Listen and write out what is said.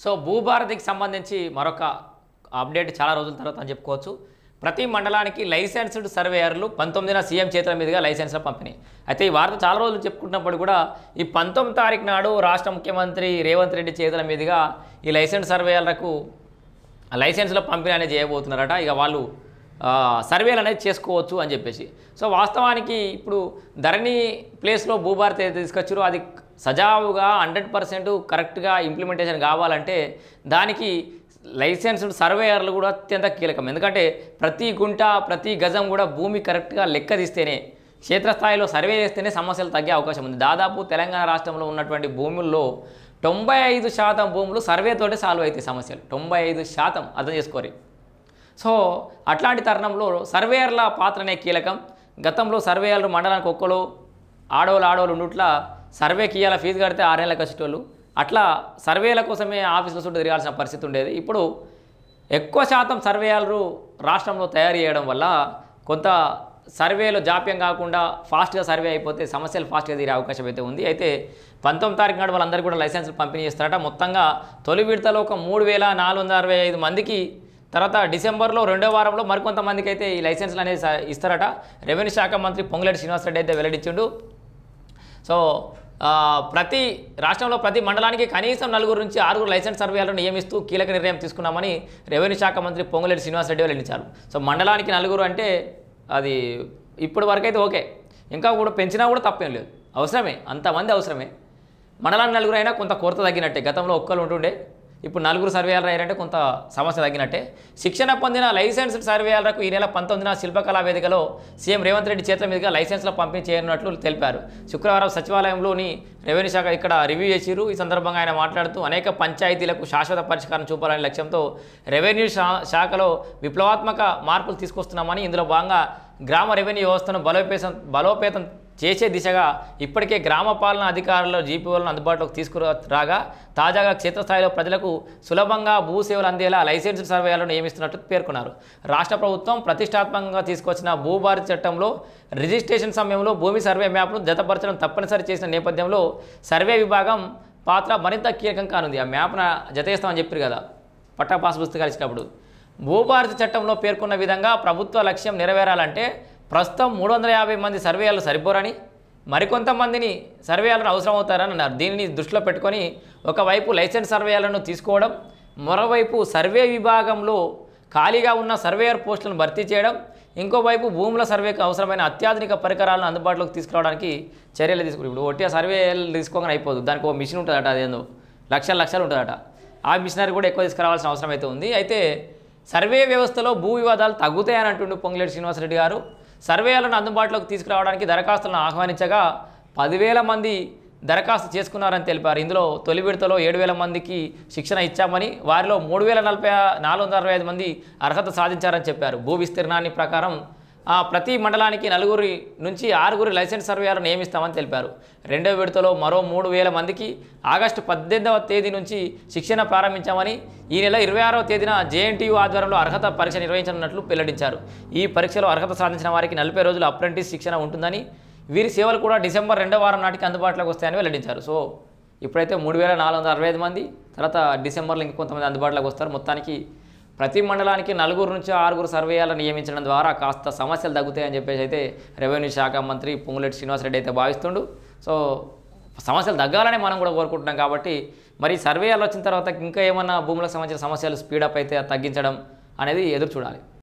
So భూభారతికి సంబంధించి మరొక update చాలా రోజుల తర్వాత అని చెప్పుకోవచ్చు. ప్రతి మండలానికి లైసెన్స్డ్ సర్వేయర్లు 19న సీఎం చేతుల మీదుగా లైసెన్స్ల పంపిణీ. అయితే ఈ వార్త చాలా రోజులు చెప్పుకుంటున్నప్పుడు కూడా ఈ 19 తారీఖు నాడు రాష్ట్ర ముఖ్యమంత్రి రేవంత్ రెడ్డి చేతుల మీదుగా ఈ లైసెన్స్ సర్వేయర్లకు లైసెన్స్ల పంపిణీ అనేది చేయబోతున్నారట. ఇక వాళ్ళు సర్వేలు అనేది చేసుకోవచ్చు అని చెప్పేసి. సో వాస్తవానికి ఇప్పుడు ధరణి ప్లేస్లో భూభారతి ఏదైతే తీసుకొచ్చారో అది సజావుగా 100% కరెక్ట్గా ఇంప్లిమెంటేషన్ కావాలంటే దానికి లైసెన్స్డ్ సర్వేయర్లు కూడా అత్యంత కీలకం. ఎందుకంటే ప్రతి గుంట ప్రతి గజం కూడా భూమి కరెక్ట్గా లెక్క తీస్తేనే, క్షేత్రస్థాయిలో సర్వే చేస్తేనే సమస్యలు తగ్గే అవకాశం ఉంది. దాదాపు తెలంగాణ రాష్ట్రంలో ఉన్నటువంటి భూముల్లో 95% భూములు సర్వేతోటే సాల్వ్ అవుతాయి సమస్యలు. 95% అర్థం చేసుకోరు. సో అట్లాంటి తరుణంలో సర్వేయర్ల పాత్రనే కీలకం. గతంలో సర్వేయర్లు మండలానికి ఒక్కరు ఆడోళ్ళు ఉండుట్లా సర్వేకి ఇవ్వాల ఫీజు కడితే 6 నెలలకు వచ్చేటోళ్ళు. అట్లా సర్వేల కోసమే ఆఫీసుల చుట్టూ తిరగాల్సిన పరిస్థితి ఉండేది. ఇప్పుడు ఎక్కువ శాతం సర్వేయర్లు రాష్ట్రంలో తయారు చేయడం వల్ల కొంత సర్వేలో జాప్యం కాకుండా ఫాస్ట్గా సర్వే అయిపోతే సమస్యలు ఫాస్ట్గా తీరే అవకాశం అయితే ఉంది. అయితే 19 తారీఖు నాడు వాళ్ళందరికీ కూడా లైసెన్సులు పంపిణీ చేస్తారట. మొత్తంగా తొలి విడతలో ఒక 3465 మందికి, తర్వాత డిసెంబర్లో 2వ వారంలో మరికొంతమందికి అయితే ఈ లైసెన్సులు అనేది ఇస్తారట. రెవెన్యూ శాఖ మంత్రి పొంగులేటి శ్రీనివాసరెడ్డి అయితే వెల్లడించిండు. సో రాష్ట్రంలో ప్రతి మండలానికి కనీసం 4 నుంచి 6 లైసెన్స్ సర్వేలను నియమిస్తూ కీలక నిర్ణయం తీసుకున్నామని రెవెన్యూ శాఖ మంత్రి పొంగులేటి శ్రీనివాసరెడ్డి వెల్లడించారు. సో మండలానికి 4 అంటే అది ఇప్పటి వరకు అయితే ఓకే, ఇంకా కూడా పెంచినా కూడా తప్పేం లేదు, అవసరమే, అంతమంది అవసరమే. మండలానికి 4 అయినా కొంత కొరత తగ్గినట్టే. గతంలో ఒక్కరు ఉంటుండే, ఇప్పుడు 4 సర్వేయర్లు అయ్యారంటే కొంత సమస్య తగ్గినట్టే. శిక్షణ పొందిన లైసెన్స్డ్ సర్వేయర్లకు ఈ నెల 19న శిల్పకళా వేదికలో సీఎం రేవంత్ రెడ్డి చేతుల మీదుగా లైసెన్స్ల పంపిణీ చేయనున్నట్లు తెలిపారు. శుక్రవారం సచివాలయంలోని రెవెన్యూ శాఖ ఇక్కడ రివ్యూ చేసిరు. ఈ సందర్భంగా ఆయన మాట్లాడుతూ అనేక పంచాయతీలకు శాశ్వత పరిష్కారం చూపాలనే లక్ష్యంతో రెవెన్యూ శాఖలో విప్లవాత్మక మార్పులు తీసుకొస్తున్నామని, ఇందులో భాగంగా గ్రామ రెవెన్యూ వ్యవస్థను బలోపేతం చేసే దిశగా ఇప్పటికే గ్రామ పాలనా అధికారుల జీపీఓలను అందుబాటులోకి తీసుకురాగా తాజాగా క్షేత్రస్థాయిలో ప్రజలకు సులభంగా భూసేవలు అందేలా లైసెన్స్డ్ సర్వేయర్లను నియమిస్తున్నట్టు పేర్కొన్నారు. రాష్ట్ర ప్రభుత్వం ప్రతిష్టాత్మకంగా తీసుకొచ్చిన భూభారతి చట్టంలో రిజిస్ట్రేషన్ సమయంలో భూమి సర్వే మ్యాప్ను జతపరచడం తప్పనిసరి చేసిన నేపథ్యంలో సర్వే విభాగం పాత్ర మరింత కీలకం కానుంది. ఆ మ్యాప్ను జతేస్తామని చెప్పారు కదా పట్టా పాస్ పుస్తకాలు ఇచ్చినప్పుడు. భూభారతి చట్టంలో పేర్కొన్న విధంగా ప్రభుత్వ లక్ష్యం నెరవేరాలంటే ప్రస్తుతం 350 మంది సర్వేయర్లు సరిపోరని, మరికొంతమందిని సర్వేయర్లను అవసరం అవుతారని అన్నారు. దీనిని దృష్టిలో పెట్టుకొని ఒకవైపు లైసెన్స్ సర్వేయర్లను తీసుకోవడం, మరోవైపు సర్వే విభాగంలో ఖాళీగా ఉన్న సర్వేయర్ పోస్టులను భర్తీ చేయడం, ఇంకోవైపు భూముల సర్వేకి అవసరమైన అత్యాధునిక పరికరాలను అందుబాటులోకి తీసుకురావడానికి చర్యలు తీసుకుని, ఇప్పుడు ఒట్టిగా సర్వేలు తీసుకోగానే అయిపోదు, దానికి ఒక మిషన్ ఉంటుందట, అదేందో లక్షలు ఉంటుందట. ఆ మిషనరీ కూడా ఎక్కువ తీసుకురావాల్సిన అవసరం అయితే ఉంది. అయితే సర్వే వ్యవస్థలో భూ వివాదాలు తగ్గుతాయని అంటుండు పొంగులేటి శ్రీనివాసరెడ్డి గారు. సర్వేలను అందుబాటులోకి తీసుకురావడానికి దరఖాస్తులను ఆహ్వానించగా 10,000 మంది దరఖాస్తు చేసుకున్నారని తెలిపారు. ఇందులో తొలి విడతలో 7,000 మందికి శిక్షణ ఇచ్చామని, వారిలో 3,465 మంది అర్హత సాధించారని చెప్పారు. భూ విస్తీర్ణాన్ని ప్రకారం ప్రతి మండలానికి 4 నుంచి 6 లైసెన్స్ సర్వేయర్లు నియమిస్తామని తెలిపారు. 2వ విడతలో మరో 3,000 మందికి ఆగస్టు 18వ తేదీ నుంచి శిక్షణ ప్రారంభించామని, ఈ నెల 26వ తేదీన జేఎన్టీయూ ఆధ్వర్యంలో అర్హత పరీక్ష నిర్వహించనున్నట్లు వెల్లడించారు. ఈ పరీక్షలో అర్హత సాధించిన వారికి 40 రోజుల అప్రెంటిస్ శిక్షణ ఉంటుందని, వీరి సేవలు కూడా డిసెంబర్ 2వ వారం నాటికి అందుబాటులోకి వస్తాయని వెల్లడించారు. సో ఇప్పుడైతే 3,465 మంది, తర్వాత డిసెంబర్లో ఇంకొంతమంది అందుబాటులోకి వస్తారు. మొత్తానికి ప్రతి మండలానికి 4 నుంచి 6 సర్వేయర్లను నియమించడం ద్వారా కాస్త సమస్యలు తగ్గుతాయని చెప్పేసి అయితే రెవెన్యూ శాఖ మంత్రి పొంగులేటి శ్రీనివాసరెడ్డి అయితే భావిస్తుండు. సో సమస్యలు తగ్గాలని మనం కూడా కోరుకుంటున్నాం. కాబట్టి మరి సర్వేయర్లు వచ్చిన తర్వాత ఇంకా ఏమన్నా భూములకు సంబంధించిన సమస్యలు స్పీడప్ అయితే తగ్గించడం అనేది ఎదురు చూడాలి.